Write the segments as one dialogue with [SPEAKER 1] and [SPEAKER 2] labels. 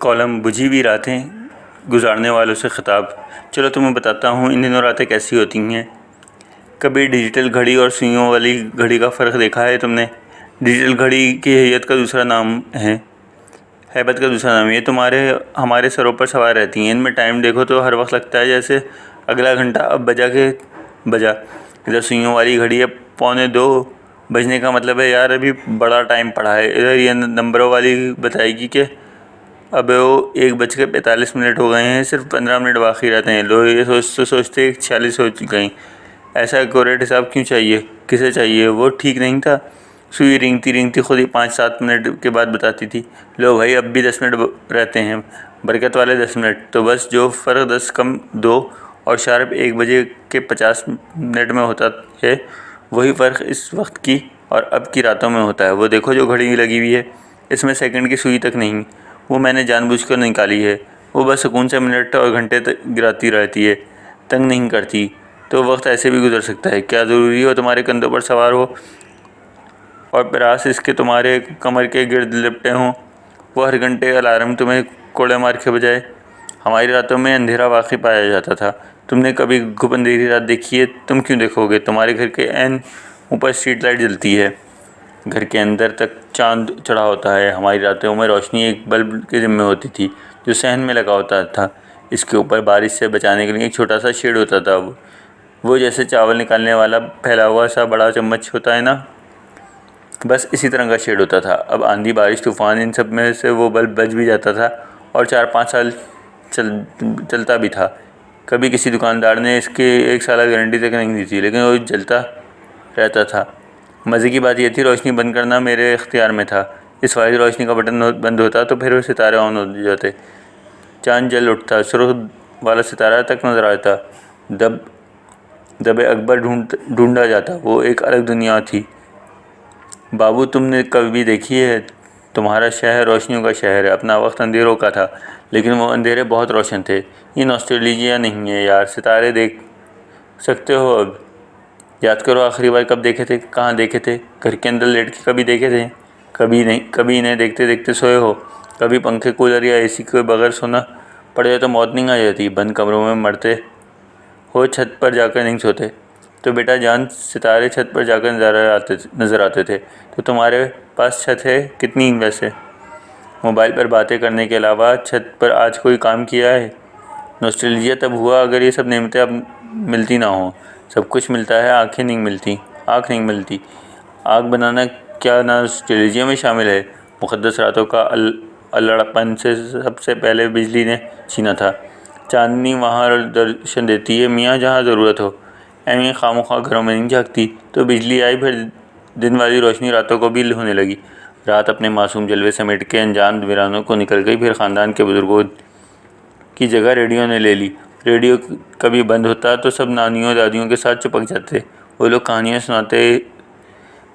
[SPEAKER 1] Column बुझी हुई रातें गुजारने वालों से ख़िताब। चलो तुम्हें बताता हूँ इन दिनों रातें कैसी होती हैं। कभी डिजिटल घड़ी और सुइयों वाली घड़ी का फ़र्क देखा है तुमने? डिजिटल घड़ी की हैयत का दूसरा नाम है हैबत का दूसरा नाम। ये तुम्हारे हमारे सरों पर सवार रहती हैं। इनमें टाइम देखो तो हर वक्त लगता है जैसे अगला घंटा अब बजा। इधर सुइयों वाली घड़ी है 1:45 बजने का मतलब है यार अभी बड़ा टाइम पड़ा है। इधर ये नंबरों वाली बताएगी कि अब वो 1:45 हो गए हैं, सिर्फ 15 मिनट बाकी रहते हैं। लोग ये सोचते 46 हो गई। ऐसा एक्यूरेट हिसाब क्यों चाहिए? किसे चाहिए? वो ठीक नहीं था। सुई रिंगती खुद ही 5-7 मिनट के बाद बताती थी, लो भाई अब भी 10 मिनट रहते हैं, बरकत वाले 10 मिनट। तो बस जो फ़र्क 10 कम 2 और शार्प 1 बजे के 50 मिनट में होता है, वही फ़र्क इस वक्त की और अब की रातों में होता है। वो देखो जो घड़ी लगी हुई है, इसमें सेकंड की सुई तक नहीं। वो मैंने जानबूझकर निकाली है। वो बस सुकून से मिनट और घंटे तक गिराती रहती है, तंग नहीं करती। तो वक्त ऐसे भी गुजर सकता है। क्या ज़रूरी हो तुम्हारे कंधों पर सवार हो और प्यास इसके तुम्हारे कमर के गिर्द लिपटे हों? वो हर घंटे अलार्म तुम्हें कोड़े मार के बजाए। हमारी रातों में अंधेरा वाकई पाया जाता था। तुमने कभी घुप अंधेरी रात देखी है? तुम क्यों देखोगे? तुम्हारे घर के ऐन ऊपर स्ट्रीट लाइट जलती है, घर के अंदर तक चांद चढ़ा होता है। हमारी रातों में रोशनी एक बल्ब के जिम्मे होती थी जो सहन में लगा होता था। इसके ऊपर बारिश से बचाने के लिए एक छोटा सा शेड होता था। वो जैसे चावल निकालने वाला फैला हुआ सा बड़ा चम्मच होता है ना, बस इसी तरह का शेड होता था। अब आंधी बारिश तूफान इन सब में से वो बल्ब बच भी जाता था और 4-5 साल चलता भी था। कभी किसी दुकानदार ने इसके 1 साल गारंटी तक नहीं दी थी, लेकिन वो जलता रहता था। मज़े की बात यह थी रोशनी बंद करना मेरे इख्तियार में था। इस वाली रोशनी का बटन बंद होता तो फिर सितारे ऑन हो जाते, चांद जल उठता, सुर्ख वाला सितारा तक नजर आता, दबे अकबर ढूंढा जाता। वो एक अलग दुनिया थी। बाबू तुमने कभी देखी है? तुम्हारा शहर रोशनियों का शहर है। अपना वक्त अंधेरों का था, लेकिन वो अंधेरे बहुत रोशन थे। ये नॉस्टैल्जिया नहीं है यार। सितारे देख सकते हो अब? याद करो आखिरी बार कब देखे थे, कहाँ देखे थे? घर के अंदर लेट के कभी देखे थे? कभी नहीं। कभी इन्हें देखते देखते सोए हो? कभी पंखे कूलर या एसी के बगैर सोना पड़ जाए तो मौत नहीं आ जाती? बंद कमरों में मरते हो, छत पर जाकर नहीं सोते? तो बेटा जान, सितारे छत पर जाकर नज़र आते थे। तो तुम्हारे पास छत है कितनी वैसे? मोबाइल पर बातें करने के अलावा छत पर आज कोई काम किया है? नॉस्टैल्जिया तब हुआ अगर ये सब नेमतें अब मिलती ना हो। सब कुछ मिलता है, आँख नहीं मिलती। आग बनाना क्या नॉस्टैल्जिया में शामिल है? मुक़द्दस रातों का अल्लड़पन से सबसे पहले बिजली ने छीना था। चांदनी वहाँ दर्शन देती है मियाँ जहाँ ज़रूरत हो। एवं खामोखा घरों में नहीं झाँकती। तो बिजली आई, फिर दिन वाली रोशनी रातों को भी होने लगी। रात अपने मासूम जलवे समेट के अनजान वीरानों को निकल गई। फिर ख़ानदान के बुजुर्गों की जगह रेडियो ने ले ली। रेडियो कभी बंद होता तो सब नानियों दादियों के साथ चिपक जाते। वो लोग कहानियाँ सुनाते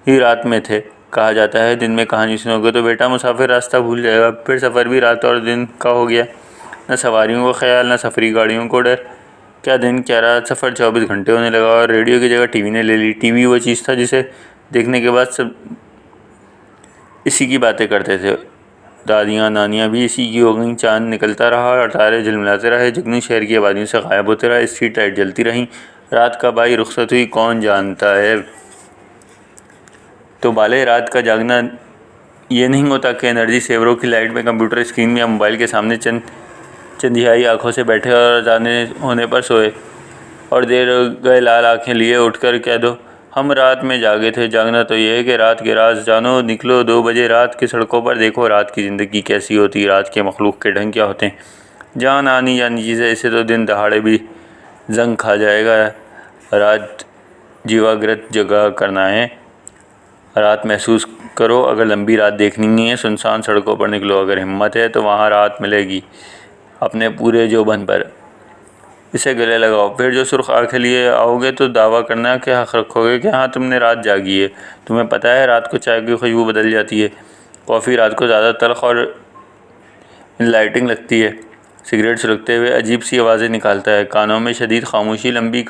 [SPEAKER 1] ही रात में थे। कहा जाता है दिन में कहानी सुनोगे तो बेटा मुसाफिर रास्ता भूल जाएगा। फिर सफ़र भी रात और दिन का हो गया। न सवारियों को ख्याल, न सफरी गाड़ियों को डर। क्या दिन क्या रात, सफ़र 24 घंटे होने लगा। और रेडियो की जगह टीवी ने ले ली। टीवी वो चीज़ था जिसे देखने के बाद सब इसी की बातें करते थे। दादियाँ नानियाँ भी इसी की हो गईं। चांद निकलता रहा और तारे झिलमिलाते रहे। जुगनू शहर की आबादियों से गायब होते रहे। स्ट्रीट लाइट जलती रहीं। रात कब आई रुखसत हुई कौन जानता है। तो बाले रात का जागना ये नहीं होता कि एनर्जी सेवरों की लाइट में कंप्यूटर स्क्रीन या मोबाइल के सामने चंदियाई आँखों से बैठे और जाने होने पर सोए और देर गए लाल आँखें लिए उठकर कह दो हम रात में जागे थे। जागना तो ये है कि रात के राज जानो। निकलो 2 बजे रात की सड़कों पर, देखो रात की ज़िंदगी कैसी होती, रात के मखलूक के ढंग क्या होते हैं। जान आनी जानी चीज़ें, इसे तो दिन दहाड़े भी जंग खा जाएगा। रात जीवाग्रत जगह करना है। रात महसूस करो। अगर लंबी रात देखनी है सुनसान सड़कों पर निकलो। अगर हिम्मत है तो वहाँ रात मिलेगी अपने पूरे जोबन पर। इसे गले लगाओ। फिर जो सुर्ख आँखें लिए आओगे तो दावा करना कि हक़ रखोगे कि हाँ तुमने रात जागी है। तुम्हें पता है रात को चाय की खुशबू बदल जाती है। कॉफ़ी रात को ज़्यादा तल्ख़ और इनलाइटिंग लगती है। सिगरेट सुलगते हुए अजीब सी आवाज़ें निकालता है। कानों में शदीद खामोशी, लंबी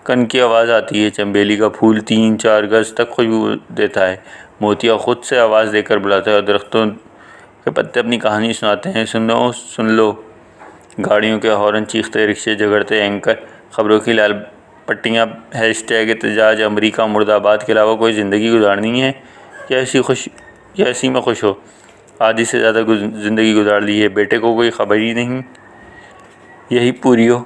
[SPEAKER 1] कन की आवाज़ आती है। चंबेली का फूल 3-4 गज़ तक खुशबू देता है। मोतिया ख़ुद से आवाज़ देकर बुलाता है और दरख्तों के पत्ते अपनी कहानी सुनाते हैं, सुन लो। गाड़ियों के हॉर्न चीखते, रिक्शे झगड़ते, एंकर खबरों की लाल पट्टियाँ, हैशटैग एहतजाज, अमेरिका मुर्दाबाद के अलावा कोई ज़िंदगी गुजारनी है या ऐसी में खुश हो। आधी से ज़्यादा ज़िंदगी गुजार ली है, बेटे को कोई खबर ही नहीं, यही पूरी हो।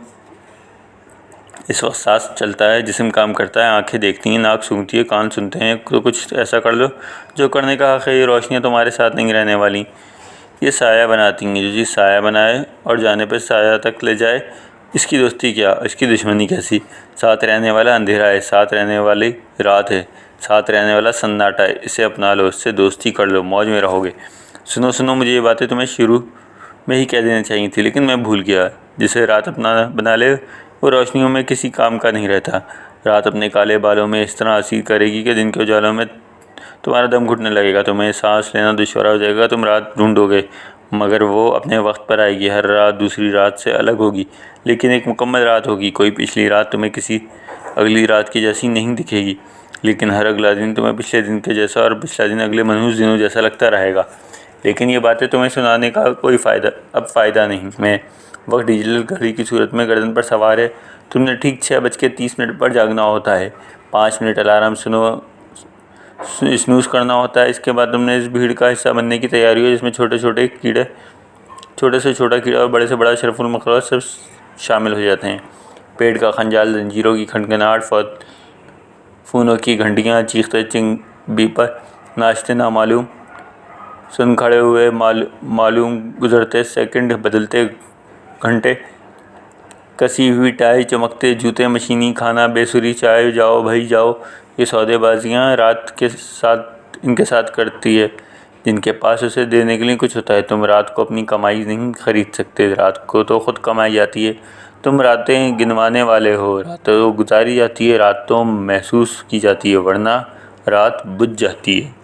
[SPEAKER 1] इस वक्त सांस चलता है, जिस्म काम करता है, आंखें देखती हैं, नाक सूंघती है, कान सुनते हैं, तो कुछ ऐसा कर लो जो करने का हक़ है। ये रोशनियाँ तुम्हारे साथ नहीं रहने वाली, ये साया बनाती हैं। जो चीज़ साया बनाए और जाने पर साया तक ले जाए, इसकी दोस्ती क्या, इसकी दुश्मनी कैसी। साथ रहने वाला अंधेरा है, साथ रहने वाली रात है, साथ रहने वाला सन्नाटा है। इसे अपना लो, इससे दोस्ती कर लो, मौज में रहोगे। सुनो, मुझे ये बातें तुम्हें शुरू में ही कह देनी चाहिए थी, लेकिन मैं भूल गया। जिसे रात अपना बना ले वो रोशनियों में किसी काम का नहीं रहता। रात अपने काले बालों में इस तरह हंसी करेगी कि दिन के उजालों में तुम्हारा दम घुटने लगेगा, तुम्हें सांस लेना दुश्वार हो जाएगा, तुम रात ढूंढोगे, मगर वो अपने वक्त पर आएगी। हर रात दूसरी रात से अलग होगी, लेकिन एक मुकम्मल रात होगी। कोई पिछली रात तुम्हें किसी अगली रात की जैसी नहीं दिखेगी, लेकिन हर अगला दिन तुम्हें पिछले दिन के जैसा और पिछला दिन अगले मनहूस दिनों जैसा लगता रहेगा। लेकिन ये बातें तुम्हें सुनाने का कोई फ़ायदा नहीं। मैं वक्त डिजिटल घड़ी की सूरत में गर्दन पर सवार है। तुमने ठीक 6:30 पर जागना होता है। 5 मिनट अलार्म स्नूज़ करना होता है। इसके बाद तुमने इस भीड़ का हिस्सा बनने की तैयारी हो, जिसमें छोटे से छोटा कीड़ा और बड़े से बड़ा शरफुल मखलूक सब शामिल हो जाते हैं। पेड़ का खंजाल, जंजीरों की खनखनाहट, फ़ोनों की घंटियाँ, चीखते चिंबी पर नाचते नामालूम, सुन खड़े हुए मालूम गुजरते सेकंड, बदलते घंटे, कसी हुई टाई, चमकते जूते, मशीनी खाना, बेसुरी चाय, जाओ भाई जाओ। ये सौदेबाजियाँ रात के साथ इनके साथ करती है, जिनके पास उसे देने के लिए कुछ होता है। तुम रात को अपनी कमाई नहीं खरीद सकते, रात को तो खुद कमाई जाती है। तुम रातें गिनवाने वाले हो, रात तो गुजारी जाती है, रात तो महसूस की जाती है, वरना रात बुझ जाती है।